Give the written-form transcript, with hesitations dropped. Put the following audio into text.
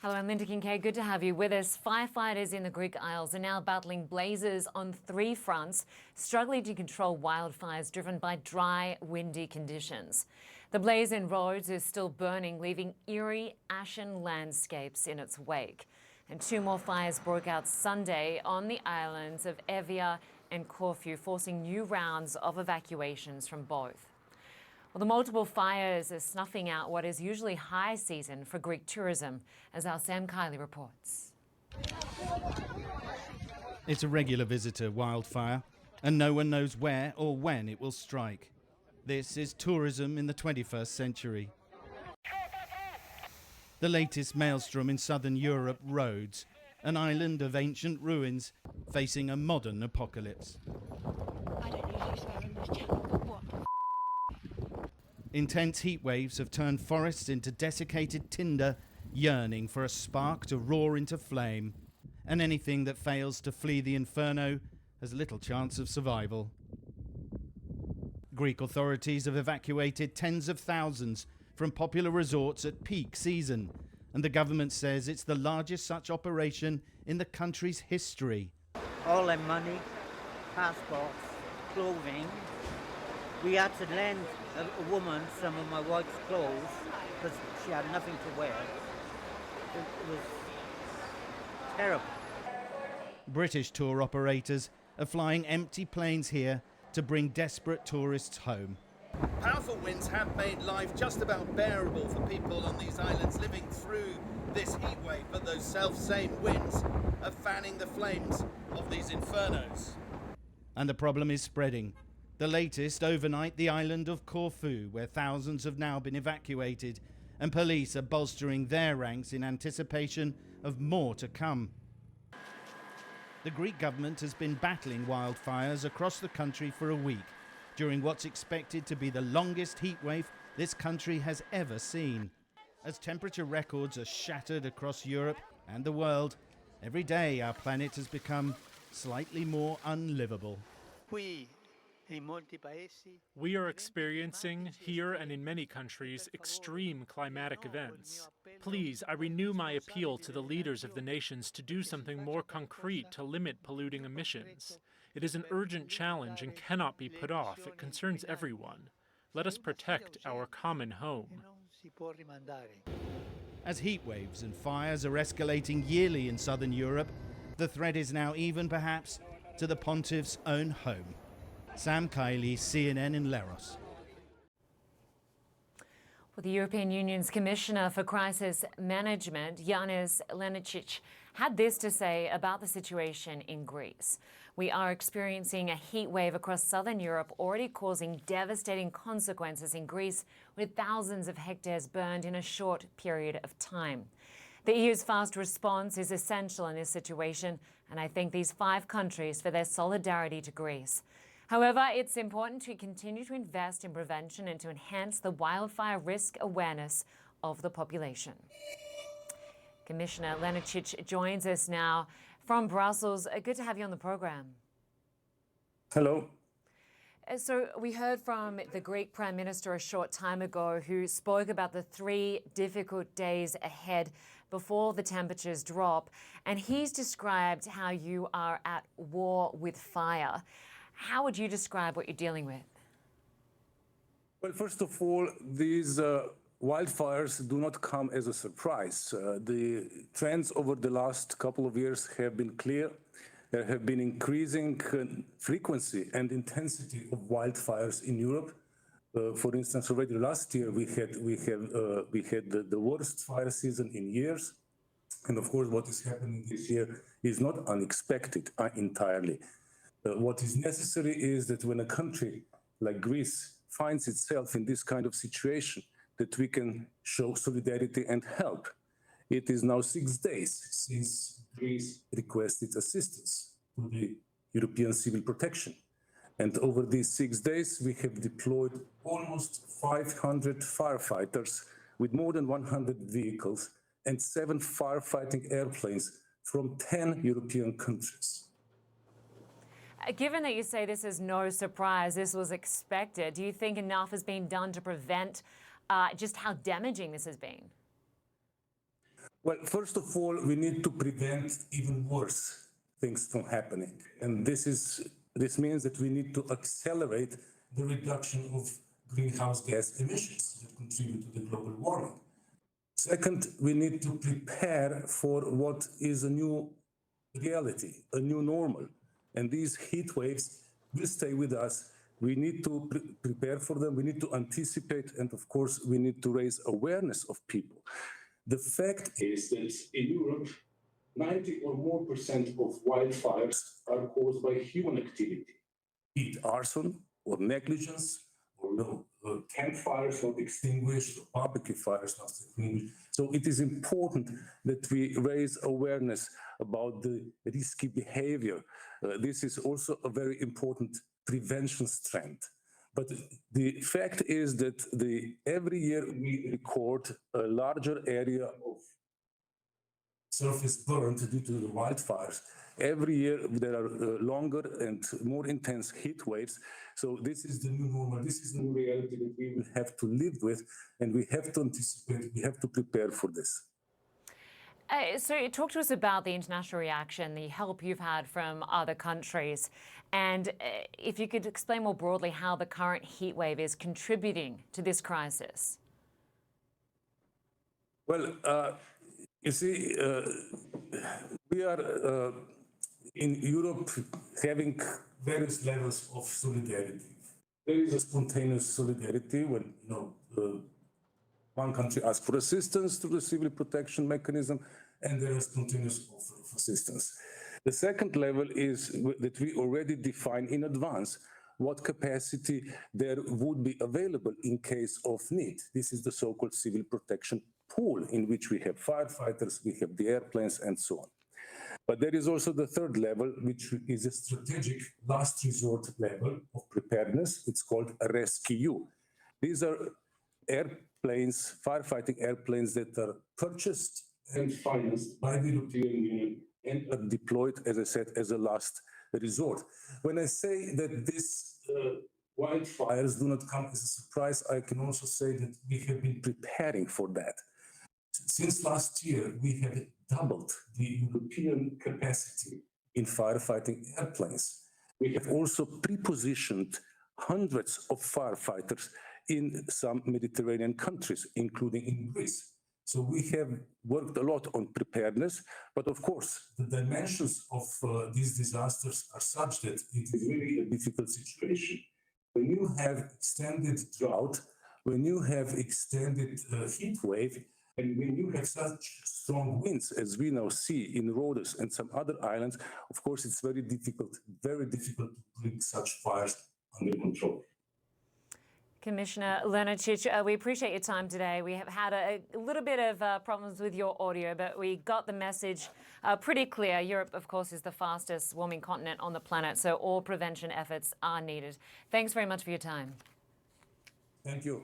Hello, I'm Linda Kincaid. Good to have you with us. Firefighters in the Greek Isles are now battling blazes on 3 fronts, struggling to control wildfires driven by dry, windy conditions. The blaze in Rhodes is still burning, leaving eerie, ashen landscapes in its wake. And 2 more fires broke out Sunday on the islands of Evia and Corfu, forcing new rounds of evacuations from both. Well, the multiple fires are snuffing out what is usually high season for Greek tourism, as our KILEY reports. It's a regular visitor wildfire, and no one knows where or when it will strike. This is tourism in the 21st century. The latest maelstrom in southern Europe, Rhodes, an island of ancient ruins facing a modern apocalypse. Intense heat waves have turned forests into desiccated tinder, yearning for a spark to roar into flame. And anything that fails to flee the inferno has little chance of survival. Greek authorities have evacuated tens of thousands from popular resorts at peak season, and the government says it's the largest such operation in the country's history. All their money, passports, clothing. We had to lend a woman some of my wife's clothes because she had nothing to wear. It was terrible. British tour operators are flying empty planes here to bring desperate tourists home. Powerful winds have made life just about bearable for people on these islands living through this heat wave, but those self-same winds are fanning the flames of these infernos. And the problem is spreading. The latest overnight, the island of Corfu, where thousands have now been evacuated, and police are bolstering their ranks in anticipation of more to come. The Greek government has been battling wildfires across the country for a week, during what's expected to be the longest heat wave this country has ever seen. As temperature records are shattered across Europe and the world, every day our planet has become slightly more unlivable. We are experiencing, here and in many countries, extreme climatic events. Please, I renew my appeal to the leaders of the nations to do something more concrete to limit polluting emissions. It is an urgent challenge and cannot be put off. It concerns everyone. Let us protect our common home. As heat waves and fires are escalating yearly in southern Europe, the threat is now even perhaps to the pontiff's own home. KILEY, CNN in Leros. Well, the European Union's Commissioner for Crisis Management, Yanis Lenicic, had this to say about the situation in Greece. We are experiencing a heat wave across southern Europe, already causing devastating consequences in Greece, with thousands of hectares burned in a short period of time. The EU's fast response is essential in this situation, and I thank these 5 countries for their solidarity to Greece. However, it's important to continue to invest in prevention and to enhance the wildfire risk awareness of the population. Commissioner Lenicic joins us now from Brussels. Good to have you on the program. Hello. So we heard from the Greek Prime Minister a short time ago, who spoke about the 3 difficult days ahead before the temperatures drop, and he's described how you are at war with fire. How would you describe what you're dealing with? Well, first of all, these wildfires do not come as a surprise. The trends over the last couple of years have been clear. There have been increasing frequency and intensity of wildfires in Europe. For instance, already last year we had the worst fire season in years. And of course, what is happening this year is not unexpected entirely. What is necessary is that when a country like Greece finds itself in this kind of situation, that we can show solidarity and help. It is now 6 days since Greece requested assistance to the European Civil Protection. And over these 6 days, we have deployed almost 500 firefighters with more than 100 vehicles and 7 firefighting airplanes from 10 European countries. Given that you say this is no surprise, this was expected, do you think enough has been done to prevent just how damaging this has been? Well, first of all, we need to prevent even worse things from happening. And this means that we need to accelerate the reduction of greenhouse gas emissions that contribute to the global warming. Second, we need to prepare for what is a new reality, a new normal. And these heat waves will stay with us. We need to prepare for them. We need to anticipate. And of course, we need to raise awareness of people. The fact is that in Europe, 90% or more of wildfires are caused by human activity, be it arson or negligence, or campfires not extinguished, or barbecue fires not extinguished. So it is important that we raise awareness about the risky behavior. This is also a very important prevention strength. But the fact is that every year we record a larger area of surface burned due to the wildfires. Every year there are longer and more intense heat waves. So this is the new normal. This is the new reality that we will have to live with, and we have to anticipate, we have to prepare for this. So talk to us about the international reaction, the help you've had from other countries, and if you could explain more broadly how the current heat wave is contributing to this crisis. Well, you see, we are in Europe having various levels of solidarity. There is a spontaneous solidarity when one country asks for assistance through the civil protection mechanism, and there is continuous offer of assistance. The second level is that we already define in advance what capacity there would be available in case of need. This is the so-called civil protection pool, in which we have firefighters, we have the airplanes, and so on. But there is also the third level, which is a strategic last resort level of preparedness. It's called a rescue. These are airplanes, firefighting airplanes that are purchased and financed by the European Union and are deployed, as I said, as a last resort. When I say that these wildfires do not come as a surprise, I can also say that we have been preparing for that. Since last year, we have doubled the European capacity in firefighting airplanes. We have also pre-positioned hundreds of firefighters in some Mediterranean countries, including in Greece. So we have worked a lot on preparedness, but of course, the dimensions of these disasters are such that it is really a difficult situation. When you have extended drought, when you have extended heat wave, and when you have such strong winds as we now see in Rhodes and some other islands, of course, it's very difficult to bring such fires under control. Commissioner Lenarčič, we appreciate your time today. We have had a little bit of problems with your audio, but we got the message pretty clear. Europe, of course, is the fastest warming continent on the planet, so all prevention efforts are needed. Thanks very much for your time. Thank you.